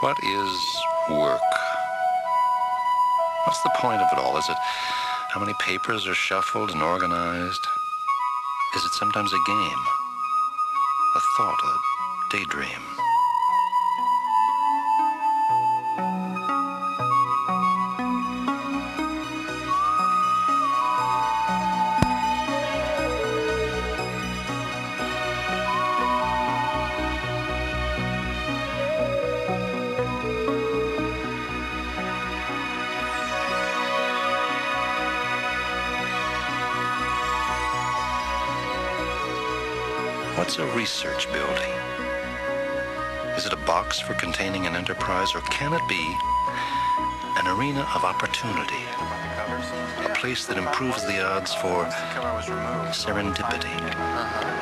What is work? What's the point of it all? Is it how many papers are shuffled and organized? Is it sometimes a game, a thought, a daydream? What's a research building? Is it a box for containing an enterprise, or can it be an arena of opportunity? A place that improves the odds for serendipity.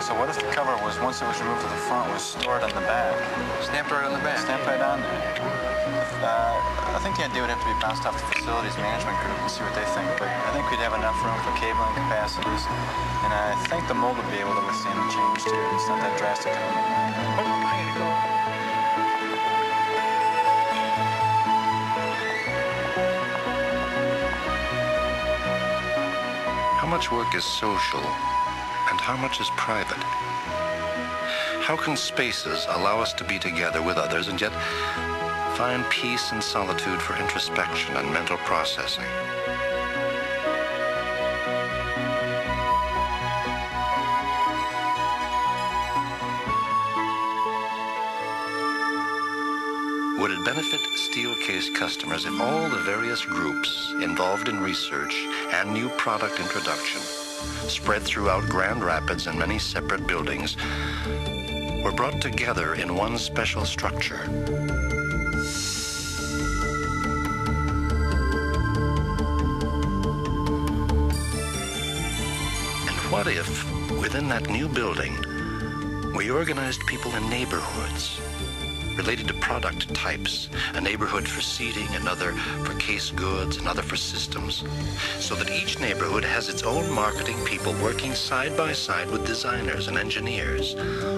So what if the cover was, once it was removed to the front, was stored on the back? Stamped right on the back. Stamped right on there. I think the idea would have to be bounced off the facilities management group and see what they think, but I think we'd have enough room for cabling capacities, and I think the mold would be able to withstand the change too. It's not that drastic. How much work is social and how much is private? How can spaces allow us to be together with others and yet find peace and solitude for introspection and mental processing? Would it benefit Steelcase customers if all the various groups involved in research and new product introduction, spread throughout Grand Rapids and many separate buildings, were brought together in one special structure? And what if, within that new building, we organized people in neighborhoods related to product types, a neighborhood for seating, another for case goods, another for systems, so that each neighborhood has its own marketing people working side by side with designers and engineers,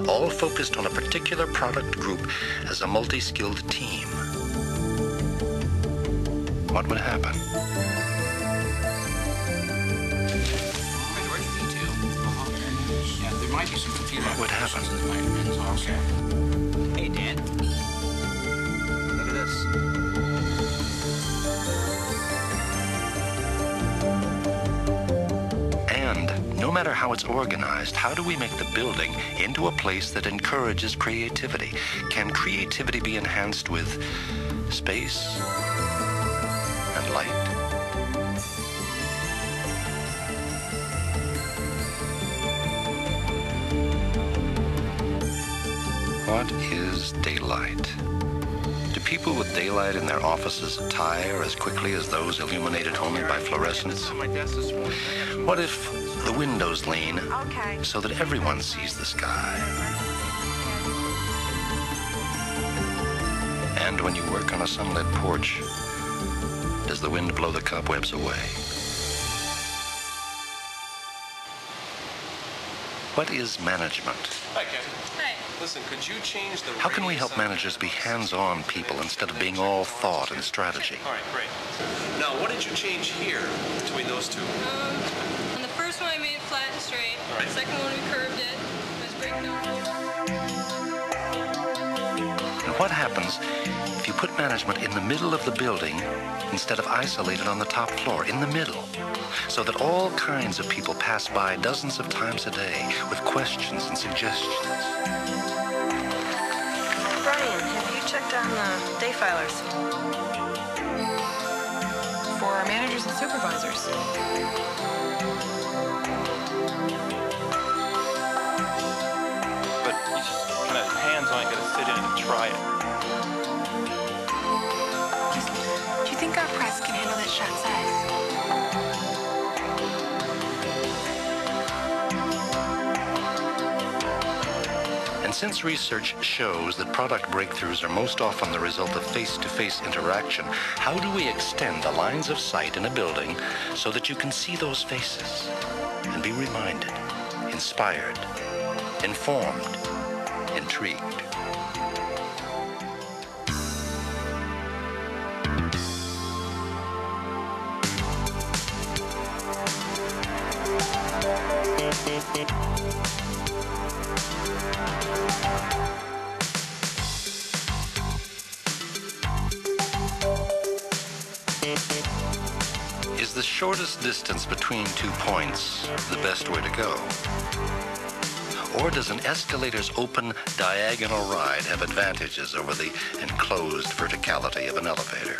all focused on a particular product group as a multi-skilled team? What would happen? Yeah, there might be some computer What would happen? Okay. Hey, Dan. Look at this. And no matter how it's organized, how do we make the building into a place that encourages creativity? Can creativity be enhanced with space and light? What is daylight? Do people with daylight in their offices tire as quickly as those illuminated only by fluorescence? What if the windows lean so that everyone sees the sky? And when you work on a sunlit porch, does the wind blow the cobwebs away? What is management? Hi, Kevin. Hi. Listen, could you change the How can we radius help on managers the- be hands-on people instead of being all thought and strategy? All right, great. Now, what did you change here between those two? On the first one, I made it flat and straight. All right. The second one, we curved it. It was breakdown. And what happens if you put management in the middle of the building instead of isolated on the top floor, in the middle, so that all kinds of people pass by dozens of times a day with questions and suggestions? Brian, have you checked on the day filers? For our managers and supervisors. But you just kind of hands-on, you gotta sit in and try it. Do you think our press can handle that shot size? And since research shows that product breakthroughs are most often the result of face-to-face interaction, how do we extend the lines of sight in a building so that you can see those faces and be reminded, inspired, informed, intrigued? Is the shortest distance between 2 points the best way to go? Or does an escalator's open diagonal ride have advantages over the enclosed verticality of an elevator?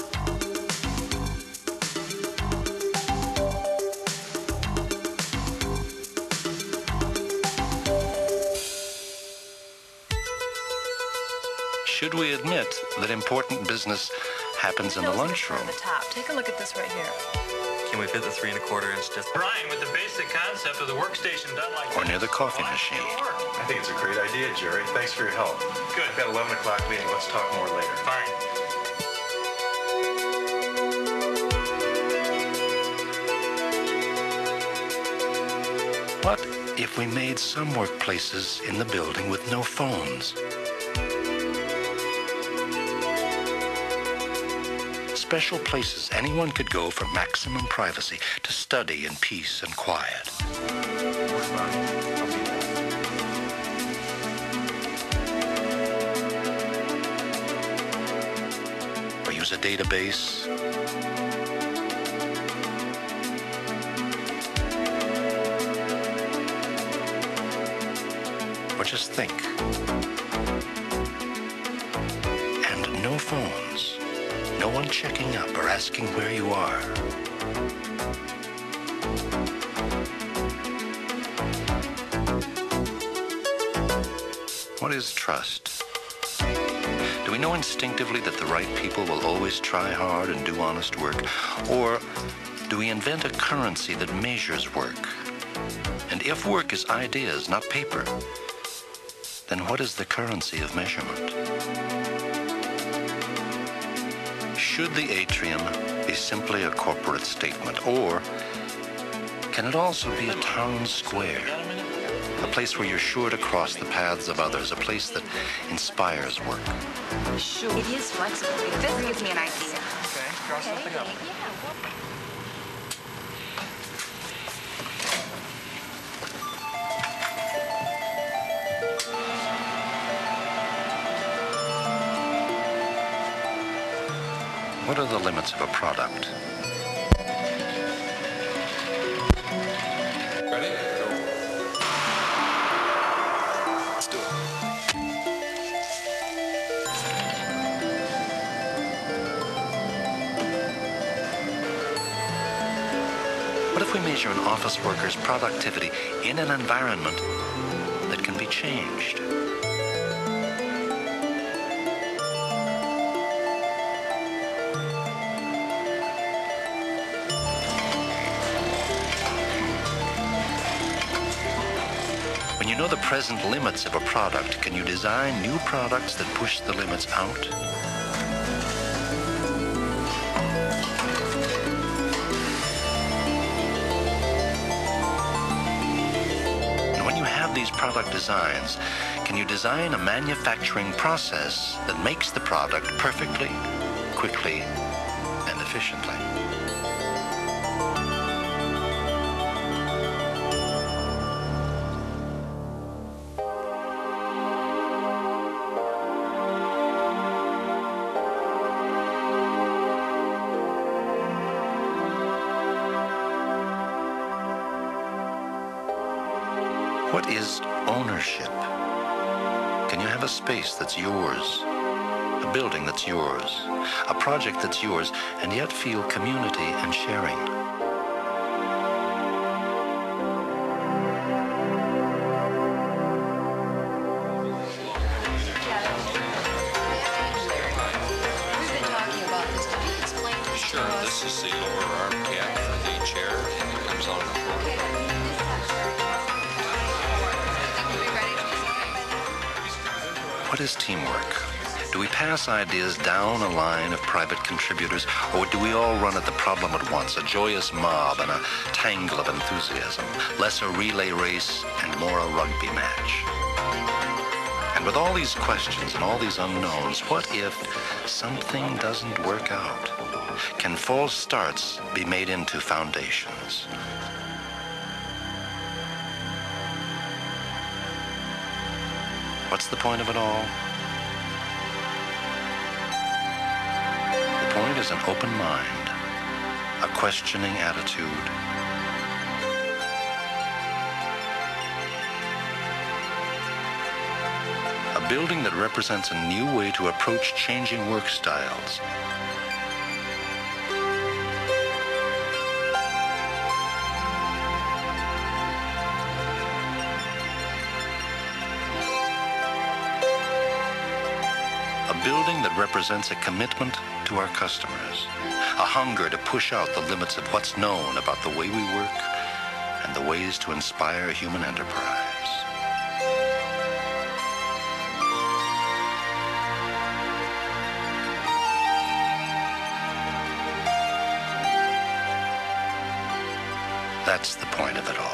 Should we admit that important business happens in the lunchroom? The top. Take a look at this right here. Can we fit the 3 1/4 inch disc? Brian, with the basic concept of the workstation done like Or near the coffee machine? I think it's a great idea, Jerry. Thanks for your help. Good. I've got 11 o'clock meeting. Let's talk more later. Fine. What if we made some workplaces in the building with no phones? Special places anyone could go for maximum privacy to study in peace and quiet. Or use a database. Or just think. And no phones. No one checking up or asking where you are. What is trust? Do we know instinctively that the right people will always try hard and do honest work? Or do we invent a currency that measures work? And if work is ideas, not paper, then what is the currency of measurement? Should the atrium be simply a corporate statement, or can it also be a town square? A place where you're sure to cross the paths of others, a place that inspires work. Sure. It is flexible. This gives me an idea. Okay, draw something up. What are the limits of a product? Ready? Go. Let's do it. What if we measure an office worker's productivity in an environment that can be changed? When you know the present limits of a product, can you design new products that push the limits out? And when you have these product designs, can you design a manufacturing process that makes the product perfectly, quickly, and efficiently? What is ownership? Can you have a space that's yours, a building that's yours, a project that's yours, and yet feel community and sharing? Sure, this is the lower arm cap for the chair, and it comes out of the floor. What is teamwork? Do we pass ideas down a line of private contributors, or do we all run at the problem at once, a joyous mob and a tangle of enthusiasm, less a relay race and more a rugby match? And with all these questions and all these unknowns, what if something doesn't work out? Can false starts be made into foundations? What's the point of it all? The point is an open mind, a questioning attitude. A building that represents a new way to approach changing work styles. A building that represents a commitment to our customers, a hunger to push out the limits of what's known about the way we work and the ways to inspire human enterprise. That's the point of it all.